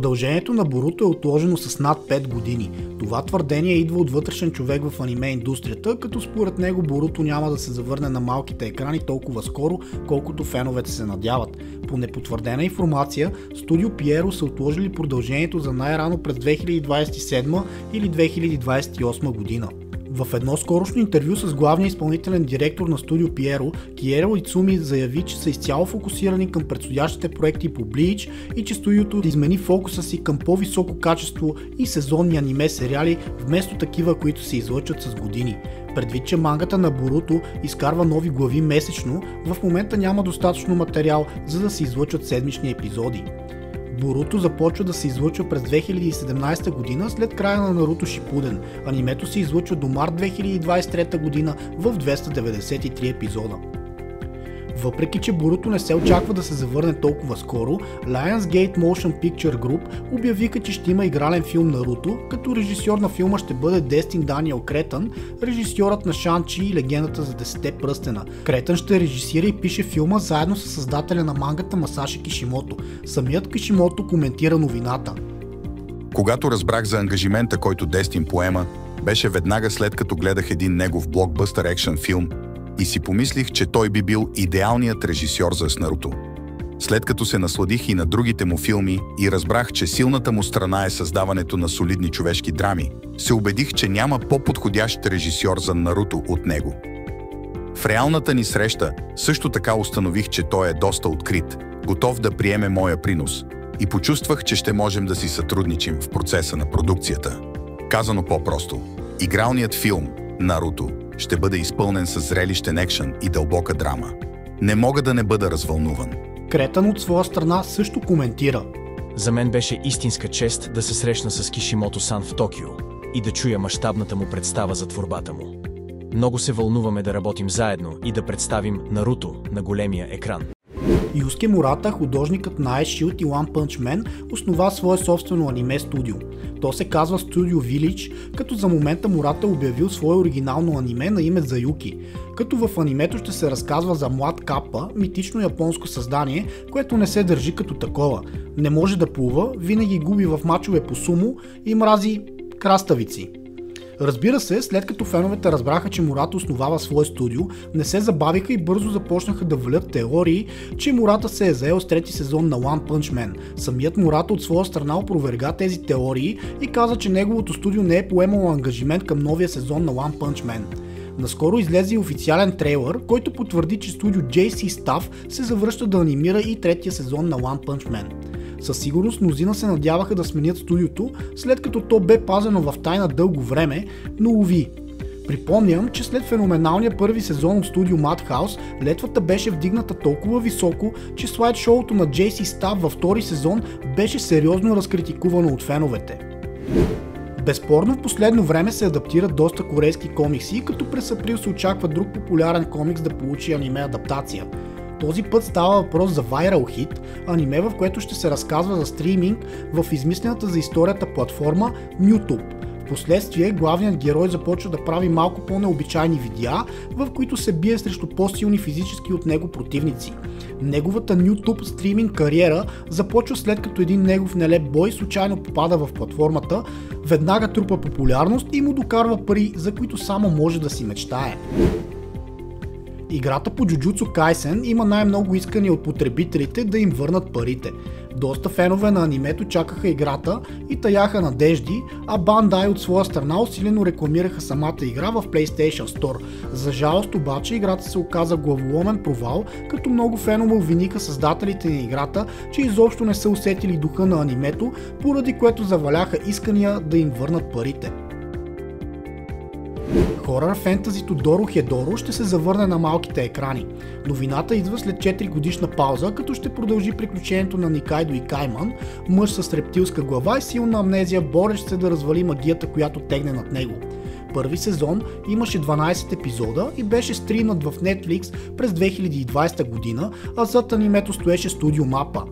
Продължението на Боруто е отложено с над 5 години. Това твърдение идва от вътрешен човек в аниме индустрията, като според него Боруто няма да се завърне на малките екрани толкова скоро, колкото феновете се надяват. По непотвърдена информация, студио Pierrot са отложили продължението за най-рано през 2027 или 2028 година. В едно скорошно интервю с главния изпълнителен директор на студио Pierrot, Киеро Ицуми заяви, че са изцяло фокусирани към предстоящите проекти по Bleach и че студиото измени фокуса си към по-високо качество и сезонни аниме сериали, вместо такива, които се излъчат с години. Предвид, че мангата на Боруто изкарва нови глави месечно, в момента няма достатъчно материал, за да се излъчват седмични епизоди. Боруто започва да се излъчва през 2017 година след края на Наруто Шипуден. Анимето се излъчва до март 2023 година в 293 епизода. Въпреки, че Боруто не се очаква да се завърне толкова скоро, Lionsgate Motion Picture Group обявиха, че ще има игрален филм Наруто, като режисьор на филма ще бъде Дестин Даниел Кретън, режисьорът на Шан-Чи и Легендата за 10 пръстена. Кретън ще режисира и пише филма заедно с създателя на мангата Масаши Кишимото. Самият Кишимото коментира новината. Когато разбрах за ангажимента, който Дестин поема, беше веднага след като гледах един негов блокбъстър екшън филм и си помислих, че той би бил идеалният режисьор за Наруто. След като се насладих и на другите му филми и разбрах, че силната му страна е създаването на солидни човешки драми, се убедих, че няма по-подходящ режисьор за Наруто от него. В реалната ни среща също така установих, че той е доста открит, готов да приеме моя принос и почувствах, че ще можем да си сътрудничим в процеса на продукцията. Казано по-просто, игралният филм Наруто ще бъде изпълнен с зрелищен екшън и дълбока драма. Не мога да не бъда развълнуван. Кретън от своя страна също коментира. За мен беше истинска чест да се срещна с Кишимото-сан в Токио и да чуя мащабната му представа за творбата му. Много се вълнуваме да работим заедно и да представим Наруто на големия екран. Юске Мурата, художникът на Ice Shield и One Punch Man, основа свое собствено аниме студио. То се казва Studio Village, като за момента Мурата е обявил свое оригинално аниме на име Заюки. Като в анимето ще се разказва за млад Капа, митично японско създание, което не се държи като такова. Не може да плува, винаги губи в мачове по сумо и мрази краставици. Разбира се, след като феновете разбраха, че Мурата основава свое студио, не се забавиха и бързо започнаха да валят теории, че Мурата се е заел с трети сезон на One Punch Man. Самият Мурата от своя страна опроверга тези теории и каза, че неговото студио не е поемало ангажимент към новия сезон на One Punch Man. Наскоро излезе и официален трейлър, който потвърди, че студио JC Staff се завръща да анимира и третия сезон на One Punch Man. Със сигурност мнозина се надяваха да сменят студиото, след като то бе пазено в тайна дълго време, но уви. Припомням, че след феноменалния първи сезон от студио Madhouse, летвата беше вдигната толкова високо, че слайд-шоуто на JC Staff във втори сезон беше сериозно разкритикувано от феновете. Безспорно в последно време се адаптират доста корейски комикси, като през април се очаква друг популярен комикс да получи аниме адаптация. Този път става въпрос за Viral Hit, аниме, в което ще се разказва за стриминг в измислената за историята платформа YouTube. Впоследствие главният герой започва да прави малко по-необичайни видеа, в които се бие срещу по-силни физически от него противници. Неговата YouTube стриминг кариера започва след като един негов нелеп бой случайно попада в платформата, веднага трупа популярност и му докарва пари, за които само може да си мечтае. Играта по Jujutsu Kaisen има най-много искания от потребителите да им върнат парите. Доста фенове на анимето чакаха играта и таяха надежди, а Bandai от своя страна усилено рекламираха самата игра в PlayStation Store. За жалост обаче играта се оказа главоломен провал, като много фенове обвиниха създателите на играта, че изобщо не са усетили духа на анимето, поради което заваляха искания да им върнат парите. Хорър фентазито Доро Хедоро ще се завърне на малките екрани. Новината идва след 4 годишна пауза, като ще продължи приключението на Никайдо Икайман, мъж с рептилска глава и силна амнезия, борещ се да развали магията, която тегне над него. Първи сезон имаше 12 епизода и беше стримнат в Netflix през 2020 година, а зад анимето стоеше Студио Мапа.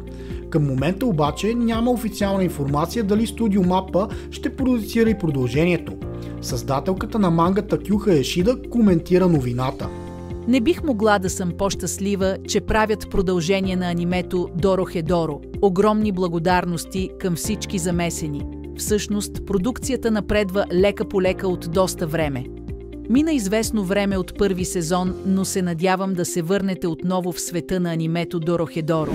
Към момента обаче няма официална информация дали Студио Мапа ще продуцира и продължението. Създателката на мангата Кюха Ешида коментира новината. Не бих могла да съм по-щастлива, че правят продължение на анимето Дорохедоро. Огромни благодарности към всички замесени. Всъщност, продукцията напредва лека по лека от доста време. Мина известно време от първи сезон, но се надявам да се върнете отново в света на анимето Дорохедоро.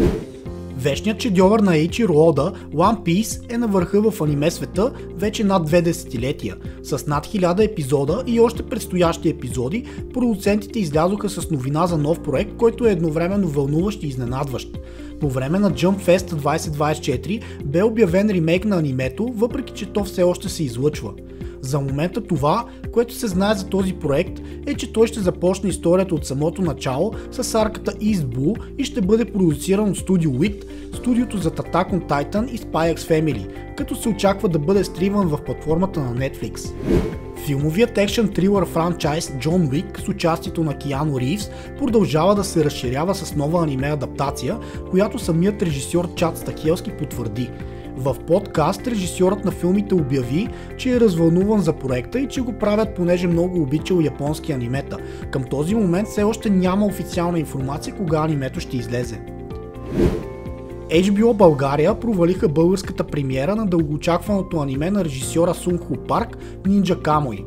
Вечният шедьовър на Eiichiro Oda, One Piece, е на върха в аниме света вече над 2 десетилетия. С над 1000 епизода и още предстоящи епизоди, продуцентите излязоха с новина за нов проект, който е едновременно вълнуващ и изненадващ. По време на Jump Fest 2024 бе обявен ремейк на анимето, въпреки че то все още се излъчва. За момента това, което се знае за този проект, е, че той ще започне историята от самото начало с арката East Blue и ще бъде продуциран от Studio Wit, студиото за Attack on Titan и Spy X Family, като се очаква да бъде стриман в платформата на Netflix. Филмовият екшън трилър франчайз Джон Уик с участието на Киану Ривз продължава да се разширява с нова аниме адаптация, която самият режисьор Чад Стахелски потвърди. В подкаст режисьорът на филмите обяви, че е развълнуван за проекта и че го правят, понеже много обичал японски анимета. Към този момент все още няма официална информация кога анимето ще излезе. HBO България провалиха българската премиера на дългоочакваното аниме на режисьора Сунг Хо Парк Ninja Kamui.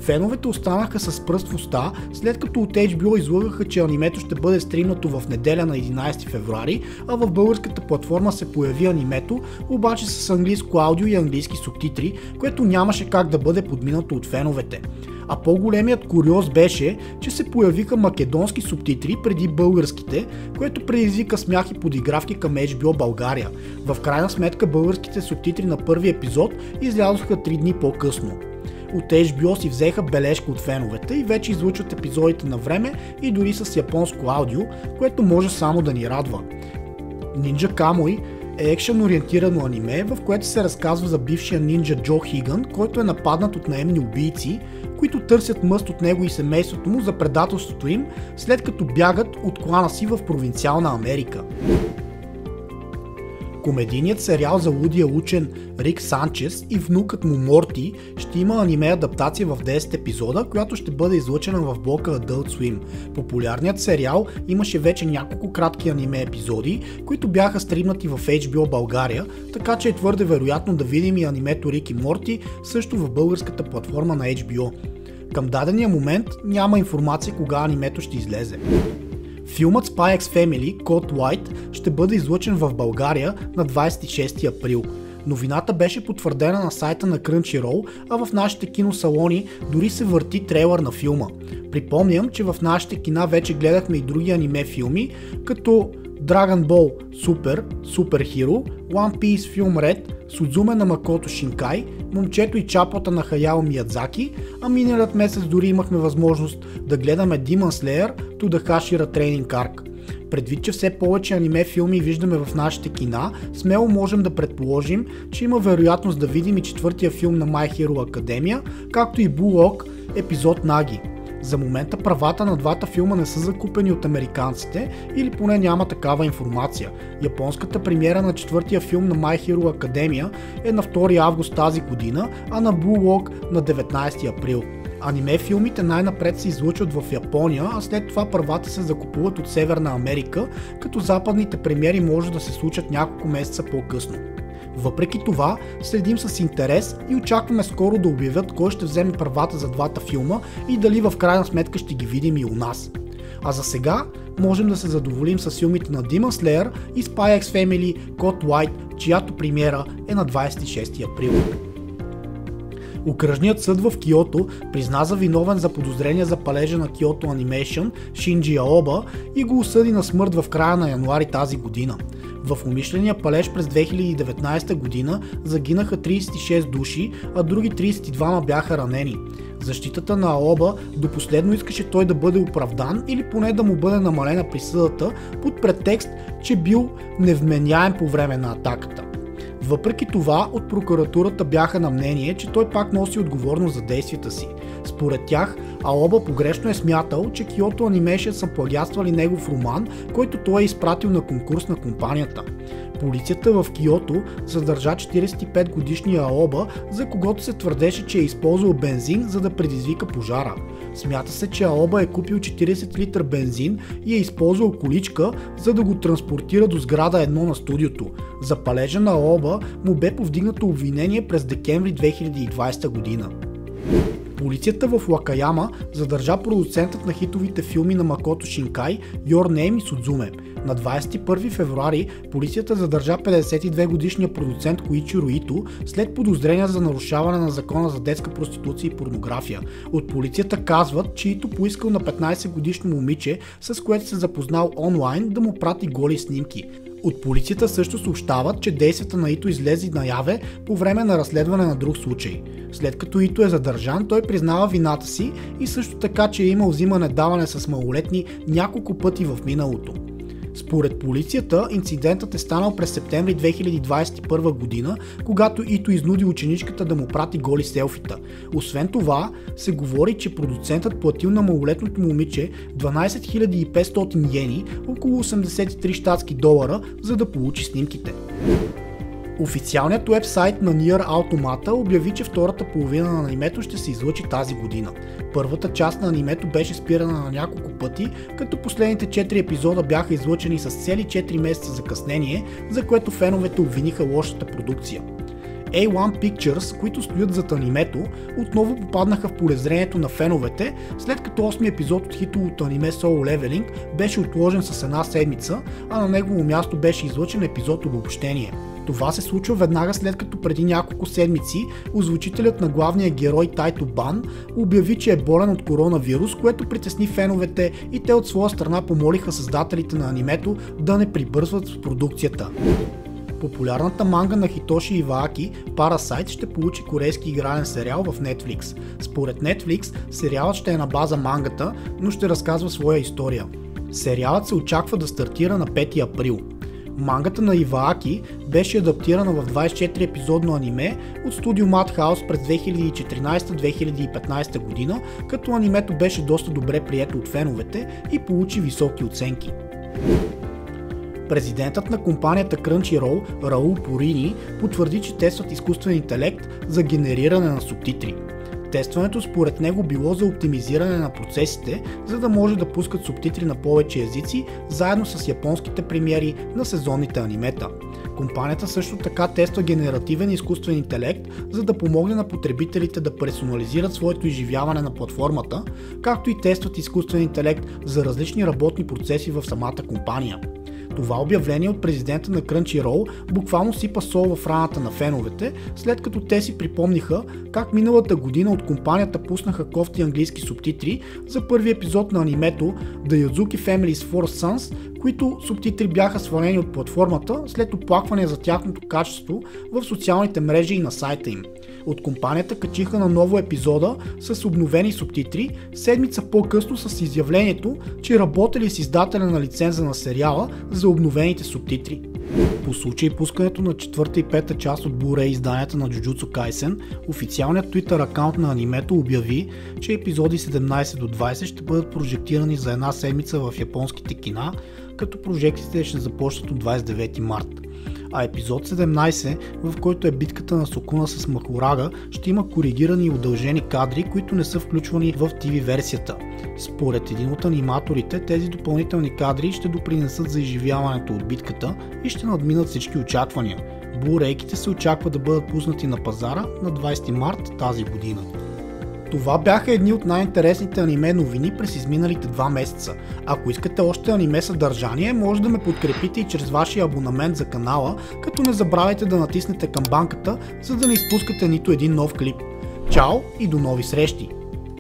Феновете останаха с пръст в уста, след като от HBO излъгаха, че анимето ще бъде стримнато в неделя на 11 февруари, а в българската платформа се появи анимето, обаче с английско аудио и английски субтитри, което нямаше как да бъде подминато от феновете. А по-големият куриоз беше, че се появиха македонски субтитри преди българските, което предизвика смях и подигравки към HBO България. В крайна сметка българските субтитри на първи епизод излязоха 3 дни по-късно. От HBO си взеха бележка от феновете и вече излъчват епизодите на време и дори с японско аудио, което може само да ни радва. Ninja Kamui е екшън ориентирано аниме, в което се разказва за бившия нинджа Джо Хиган, който е нападнат от наемни убийци, които търсят мъст от него и семейството му за предателството им, след като бягат от клана си в провинциална Америка. Комедийният сериал за лудия учен Рик Санчес и внукът му Морти ще има аниме адаптация в 10 епизода, която ще бъде излъчена в блока Adult Swim. Популярният сериал имаше вече няколко кратки аниме епизоди, които бяха стримнати в HBO България, така че е твърде вероятно да видим и анимето Рик и Морти също в българската платформа на HBO. Към дадения момент няма информация кога анимето ще излезе. Филмът Spy X Family Code White ще бъде излъчен в България на 26 април. Новината беше потвърдена на сайта на Crunchyroll, а в нашите киносалони дори се върти трейлър на филма. Припомням, че в нашите кина вече гледахме и други аниме филми, като Dragon Ball Super, Super Hero, One Piece Film Red, Судзуме на Макото Шинкай, Момчето и чапата на Хаяо Миядзаки, а миналият месец дори имахме възможност да гледаме Demon Slayer to the Hashira Training Arc. Предвид, че все повече аниме филми виждаме в нашите кина, смело можем да предположим, че има вероятност да видим и четвъртия филм на My Hero Academia, както и Blue Lock епизод Наги. За момента правата на двата филма не са закупени от американците или поне няма такава информация. Японската премиера на четвъртия филм на My Hero Academia е на 2 август тази година, а на Blue Lock на 19 април. Аниме филмите най-напред се излъчват в Япония, а след това правата се закупуват от Северна Америка, като западните премиери може да се случат няколко месеца по-късно. Въпреки това, следим с интерес и очакваме скоро да обявят кой ще вземе правата за двата филма и дали в крайна сметка ще ги видим и у нас. А за сега можем да се задоволим с филмите на Demon Slayer и Spy X Family Code White, чиято премиера е на 26 април. Окръжният съд в Киото призна за виновен за подозрение за палежа на Kyoto Animation Шинджи Аоба и го осъди на смърт в края на януари тази година. В умишления палеж през 2019 година загинаха 36 души, а други 32 бяха ранени. Защитата на Аоба до последно искаше той да бъде оправдан или поне да му бъде намалена присъдата под претекст, че бил невменяем по време на атаката. Въпреки това, от прокуратурата бяха на мнение, че той пак носи отговорност за действията си. Според тях, Аоба погрешно е смятал, че Kyoto Animation са плагиатствали негов роман, който той е изпратил на конкурс на компанията. Полицията в Киото задържа 45 годишния Аоба, за когото се твърдеше, че е използвал бензин, за да предизвика пожара. Смята се, че Аоба е купил 40 литра бензин и е използвал количка, за да го транспортира до сграда 1 на студиото. За палежа на Аоба му бе повдигнато обвинение през декември 2020 година. Полицията в Лакаяма задържа продуцентът на хитовите филми на Макото Шинкай, Your Name и Судзуме. На 21 февруари полицията задържа 52-годишния продуцент Коичиро Ито след подозрения за нарушаване на закона за детска проституция и порнография. От полицията казват, че Ито поискал на 15-годишно момиче, с което се запознал онлайн, да му прати голи снимки. От полицията също съобщават, че действията на Ито излезе наяве по време на разследване на друг случай. След като Ито е задържан, той признава вината си и също така, че е имал взимане-даване с малолетни няколко пъти в миналото. Според полицията, инцидентът е станал през септември 2021 година, когато Ито изнуди ученичката да му прати голи селфита. Освен това, се говори, че продуцентът платил на малолетното момиче 12 500 йени, около 83 щатски долара, за да получи снимките. Официалният уебсайт на Nier Automata обяви, че втората половина на анимето ще се излъчи тази година. Първата част на анимето беше спирана на няколко пъти, като последните 4 епизода бяха излъчени с цели 4 месеца закъснение, за което феновете обвиниха лошата продукция. A1 Pictures, които стоят зад анимето, отново попаднаха в полезрението на феновете, след като 8-ми епизод от хитовото аниме Solo Leveling беше отложен с една седмица, а на негово място беше излъчен епизод Обобщение. Това се случва веднага след като преди няколко седмици озвучителят на главния герой Тайто Бан обяви, че е болен от коронавирус, което притесни феновете и те от своя страна помолиха създателите на анимето да не прибързват с продукцията. Популярната манга на Хитоши Ивааки, Parasite, ще получи корейски игрален сериал в Netflix. Според Netflix, сериалът ще е на база мангата, но ще разказва своя история. Сериалът се очаква да стартира на 5 април. Мангата на Ивааки беше адаптирана в 24 епизодно аниме от студио Madhouse през 2014-2015 година, като анимето беше доста добре прието от феновете и получи високи оценки. Президентът на компанията Crunchyroll, Раул Порини, потвърди, че тестват изкуствен интелект за генериране на субтитри. Тестването според него било за оптимизиране на процесите, за да може да пускат субтитри на повече езици, заедно с японските премиери на сезонните анимета. Компанията също така тества генеративен изкуствен интелект, за да помогне на потребителите да персонализират своето изживяване на платформата, както и тестват изкуствен интелект за различни работни процеси в самата компания. Това обявление от президента на Crunchyroll буквално сипа сол в раната на феновете, след като те си припомниха как миналата година от компанията пуснаха кофти английски субтитри за първи епизод на анимето The Yuzuki Family's Four Sons, които субтитри бяха свалени от платформата след оплакване за тяхното качество в социалните мрежи и на сайта им. От компанията качиха на ново епизода с обновени субтитри, седмица по-късно с изявлението, че работели с издателя на лиценза на сериала за обновените субтитри. По случай пускането на 4-та и 5-та част от Blu-ray изданията на Jujutsu Kaisen, официалният Twitter акаунт на анимето обяви, че епизоди 17 до 20 ще бъдат прожектирани за една седмица в японските кина, като прожекциите ще започнат от 29 март. А епизод 17, в който е битката на Сукуна с Макурага, ще има коригирани и удължени кадри, които не са включвани в TV версията. Според един от аниматорите, тези допълнителни кадри ще допринесат за изживяването от битката и ще надминат всички очаквания. Blu-рейките се очаква да бъдат пуснати на пазара на 20 март тази година. Това бяха едни от най-интересните аниме новини през изминалите 2 месеца. Ако искате още аниме съдържание, може да ме подкрепите и чрез вашия абонамент за канала, като не забравяйте да натиснете камбанката, за да не изпускате нито един нов клип. Чао и до нови срещи!